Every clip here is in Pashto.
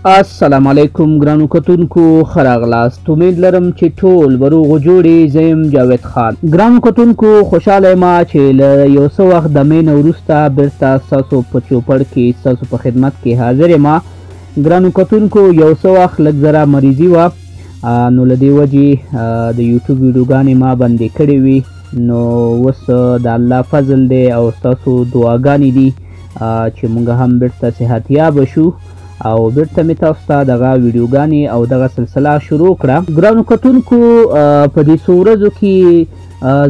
السلام علیکم ګرانو کتونکو ښه راغلاست. امید لرم چې ټول به روغ جوړې. زه یم جاوید خان. ګرانو کتونکو خوشحاله یم چې له یو څه وخت دمې نه وروسته بیرته ستاسو په چوپړ کې ستاسو په خدمت کې حاضر یم. ګرانو کتونکو یو څه وخت لږ ذره مریضي وه، نو له دې وجې د یوټیوب ویډیوګانې ما بندې کړې وي. نو اوس د الله فضل دی او ستاسو دعاګانې دي چې موږ هم بیرته صحتیابه شو او بیرته مې تاسو ته دغه ویډیوګانې او دغه سلسله شروع کړه. ګرانو کتونکو په دې څو ورځو کې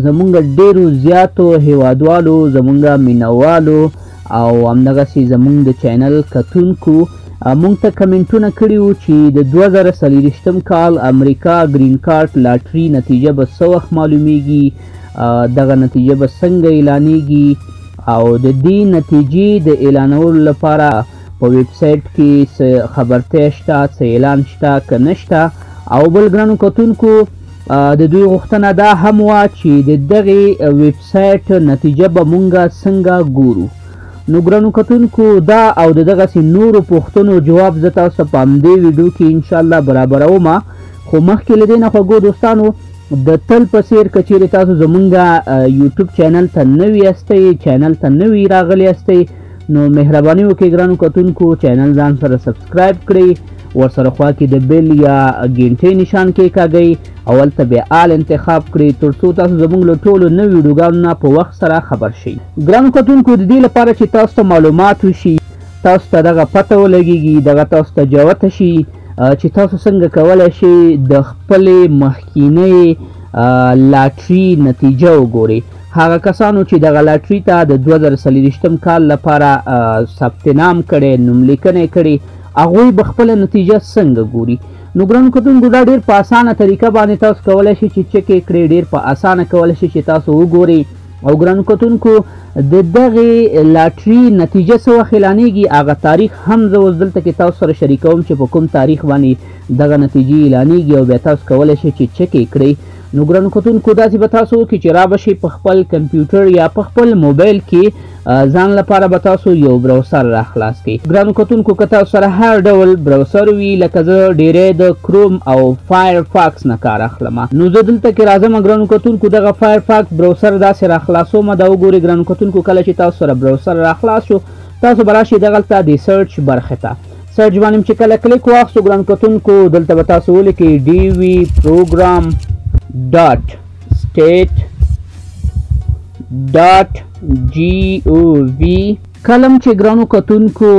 زمونږ ډېرو زیاتو هیوادوالو، زمونږ مینوالو او همدغسې زمونږ د چینل کتونکو مونږ ته کمنټونه کړي وو چې د 2024 کال امریکا ګرین کارت لاټري نتیجه به څه وخت معلومیږي، دغه نتیجه به څنګه اعلانیږي او د دې نتیجې د اعلانولو لپاره په ویب سایټ کې څه خبرتیا شته، څه اعلان شته که نشته. او بل ګرانو کتونکو د دوی غوښتنه دا هم وه چې د دغې ویب سایټ نتیجه به مونږ څنګه ګورو. نو ګرانو کتونکو دا او د دغسې نورو پوښتنو جواب زه تاسو په همدې ویډیو کې انشاءالله برابروم. خو مخکې له دې نه خوږو دوستانو د تل په څیر که چیرې تاسو زمونږ یوټیوب چینل ته نوي یاستئ، چینل ته نوي راغلي یاستئ، نو مهرباني وکړئ ګرانو کتونکو چینل ځان سره سبسکرایب کړئ، ورسره خوا کې د بیل یا ګینټۍ نشان کېکاږئ او هلته بیا آل انتخاب کړئ تر څو تاسو زموږ له ټولو نوي ویډیوګانو نه په وخت سره خبر شئ. ګرانو کتونکو د دې لپاره چې تاسو ته معلومات وشي، تاسو ته دغه پته ولګېږي، دغه تاسو ته جوته شي چې تاسو څنګه کولی شئ د خپلې مخکینۍ لاټري نتیجه وګورئ. هغه کسانو چې دغه لاټري ته د 2024 کال لپاره ثبت نام کړی، نوملیکنه یې کړې، هغوی به خپله نتیجه څنګه ګوري. نو ګرانو کتونکو دا ډېر په اسانه طریقه باندې تاسو کولی شئ چې چک یې کړئ، ډېر په اسانه کولی شئ چې تاسو وګورئ. او ګرانو کتونکو د دغې لاټري نتیجه څه وخت اعلانیږي هغه تاریخ هم زه اوس دلته کې تاسو سره شریکوم چې په کوم تاریخ باندې دغه نتیجې اعلانیږي او بیا تاسو کولی شئ چې چک یې کړئ. نو ګرانو کتونکو داسې به تاسو وکړئ چې را به شئ په خپل کمپیوټر یا په خپل موبایل کې ځان لپاره به تاسو یو براوسر را خلاص کړئ. ګرانو کتونکو که تاسو سره هر ډول براوسر وي، لکه زه ډېری د کروم او فایر فاکس نه کار اخلم، نو زه دلته کې راځم. ګرانو کتونکو دغه فایر فاکس براوسر داسې را خلاصوم. دا وګورئ ګرانو کتونکو کله چې تاسو سره براوسر را خلاص شو، تاسو به راشئ دغلته د سرچ برخې ته. سرچ باندې چې کله کلیک واخیستو ګرانو کتونکو دلته به تاسو ولیکئ DV program .state.gov. کلم چې ګرانو کتونکو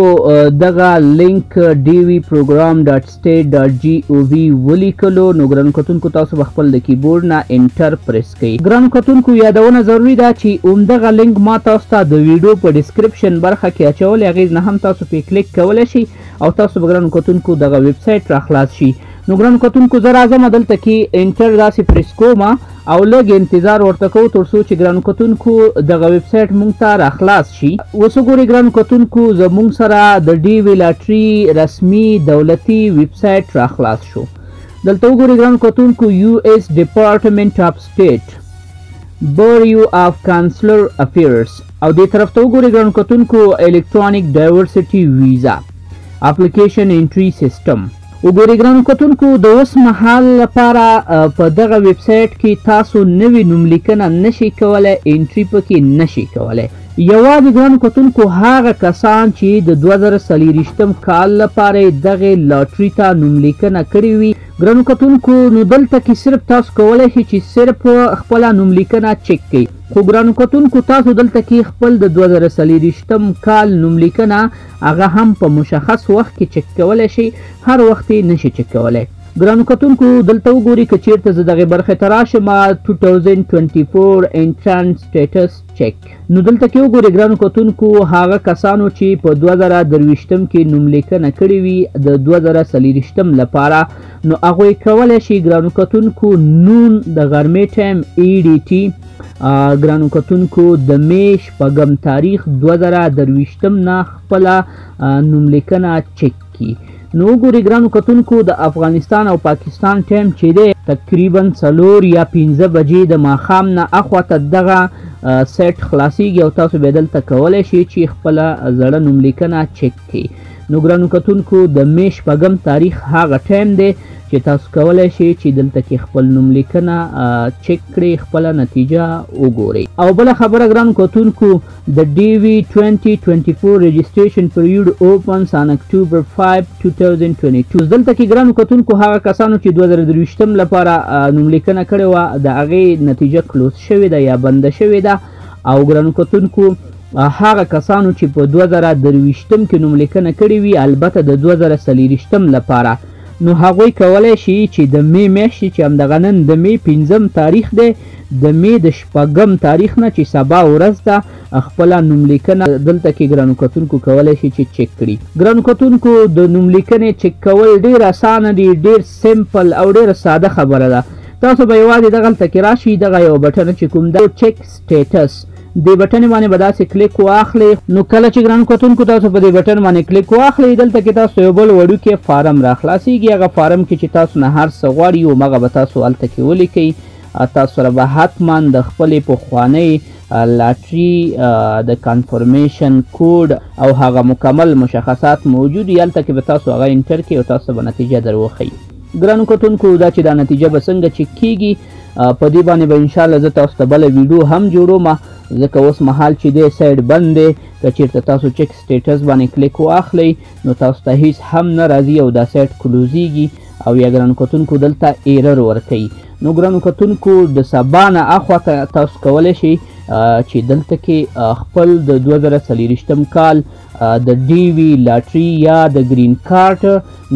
دغه لینک DV program.state.gov ولیکلو، نو ګرانو کتونکو تاسو به خپل د کیبورډ نه انټر پریس کړئ. ګرانو کتونکو یادونه ضروري ده چې همدغه لینک ما تاسو ته د ویډیو په ډسکرپشن برخه کې اچولی، هغې نه هم تاسو پې کلیک کولی شئ او تاسو به ګرانو کتونکو دغه ویب سایټ را خلاص شي. نو ګرانو کتونکو زه راځم دلته کې انټر داسې پریس کوم او لږ انتظار ورته کوو تر څو چې ګرانو کتونکو دغه ویب سایټ مونږ ته را خلاص شي. اوس وګورئ ګرانو کتونکو زمونږ سره د DV لاټري رسمي دولتي ویب سایټ را خلاص شو. دلته وګورئ ګرانو کتونکو US Department of State Bureau of Consular Affairs او دې طرف ته وګورئ ګرانو کتونکو Electronic Diversity Visa Application Entry System. وګورئ ګرانو کتونکو د اوس مهال لپاره په دغه ویب سایټ کې تاسو نوې نوملیکنه نشئ کولی، انټري پکې نشئ کولی. یوازې ګرانو کتونکو هغه کسان چې د 2024 کال لپاره دغې لاټري ته نوملیکنه کړې وي ګرانو کتونکو، نو دلته کې صرف تاسو کولی شئ چې صرف خپله نوملیکنه چک کړئ. خو ګرانو کتونکو تاسو دلته کې خپل د 2024 کال نوملیکنه هغه هم په مشخص وخت کې چک کولی شئ، هر وخت یې نشئ چک کولی. ګرانو کتونکو دلته وګورئ که چیرته زه دغې برخې ته راشم 2024 entrance status check، نو دلته کې وګورئ ګرانو کتونکو هغه کسانو چې په 2023 کې نوملیکنه کړې وي د 2024 لپاره، نو هغوی کولی شي ګرانو کتونکو نون د غرمې ټایم EDT ګرانو کتونکو د مې شپږم تاریخ 2023 نه خپله نوملیکنه چک کړي. نو وګورئ ګرانو کتونکو د افغانستان او پاکستان ټایم چې دی تقریبا 4 یا 15 بجې د ماښام نه اخواته دغه سیټ خلاصیږي او تاسو به دلته کولی شئ چې خپله زړه نوملیکنه چک کړئ. نو ګرانو کتونکو د می 8 تاریخ هغه ټایم دی چې تاسو کولی شئ چې دلته کې خپل نوم لیکنه چک کړئ، خپله نتیجه وګورئ. او بله خبره ګرانو کتونکو د DV 2024 registration period opens on October 5, 2022. دلته کې ګرانو کتونکو هغه کسانو چې 2023 لپاره نوم لیکنه کړې وه د هغې نتیجه کلوز شوې ده یا بنده شوې ده. او ګرانو کتونکو هغه کسانو چې په 2023 کې نوم لیکنه کړې وي البته د 2024 لپاره نو هغوی کولی شي چې د می میاشتې چې همدغه نن د می 5 تاریخ دی د می د 8 تاریخ نه چې سبا ورځ ده خپله نوم لیکنه دلته کې ګرانو کتونکو کولی شي چې چک کړي. ګرانو کتونکو د نوم لیکنې چک کول ډېر اسانه دي، ډېر سمپل او ډېر ساده خبره ده. تاسو به یوازې دغلته کې راشئ، دغه یو بټن چې کوم ده چک سټیټس دې بټن باندې به داسې کلیک واخلئ. نو کله چې ګرانو کتونکو تاسو په دې بټن باندې کلیک واخلئ دلته کې تاسو یو بل وړوکی فارم راخلاصیږي. هغه فارم کې چې تاسو نه هر څه غواړي همغه به تاسو هلته کې ولیکئ. تاسو سره به حتما د خپلې پخوانۍ لاټري د کنفرمیشن کوډ او هغه مکمل مشخصات موجود وي، هلته کې به تاسو هغه انټر کړئ او تاسو به نتیجه در وښیي. ګرانو کتونکو دا چې دا نتیجه به څنګه چک کیږي په دې باندې به انشاءالله زه تاسو ته بله ویډیو هم جوړوم، ځکه اوس مهال چې دی سایډ بند دی. که چېرته تاسو چک سټیټس باندې کلیک واخلئ نو تاسو ته هیڅ هم نه راځي او دا سایټ کلوزیږي او یا ګرانو کتونکو دلته ایرر ورکوي. نو ګرانو کتونکو د سبا نه اخوا تاسو کولی شئ چې دلته کې خپل د 2024 کال د DV لاټري یا د ګرین کارت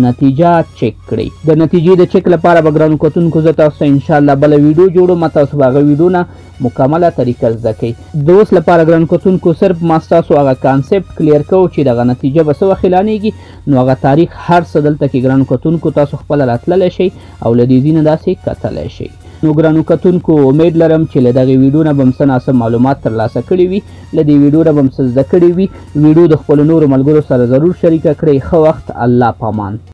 نتیجه چک کړئ. د نتیجې د چک لپاره به ګرانو کتونکو زه تاسو ته انشاءالله بله ویډیو جوړوم، تاسو به هغه ویډیو نه مکمله طریقه زده کوئ. د اوس لپاره ګرانو کتونکو صرف ما ستاسو هغه کانسپټ کلیر کوو چې دغه نتیجه به څه وخت اعلانیږي. نو هغه تاریخ هر څه دلته کې ګرانو کتونکو تاسو خپله راتللی شئ او له دې ځینه داسې کتلی شئ. نو ګرانو کتونکو امید لرم چې له دغې ویډیو نه به م څه ناسم معلومات ترلاسه کړي وي، له دې ویډیو نه به م څه زده کړي وي. ویډیو د خپلو نورو ملګرو سره ضرور شریکه کړئ. ښه وخت، الله پامان.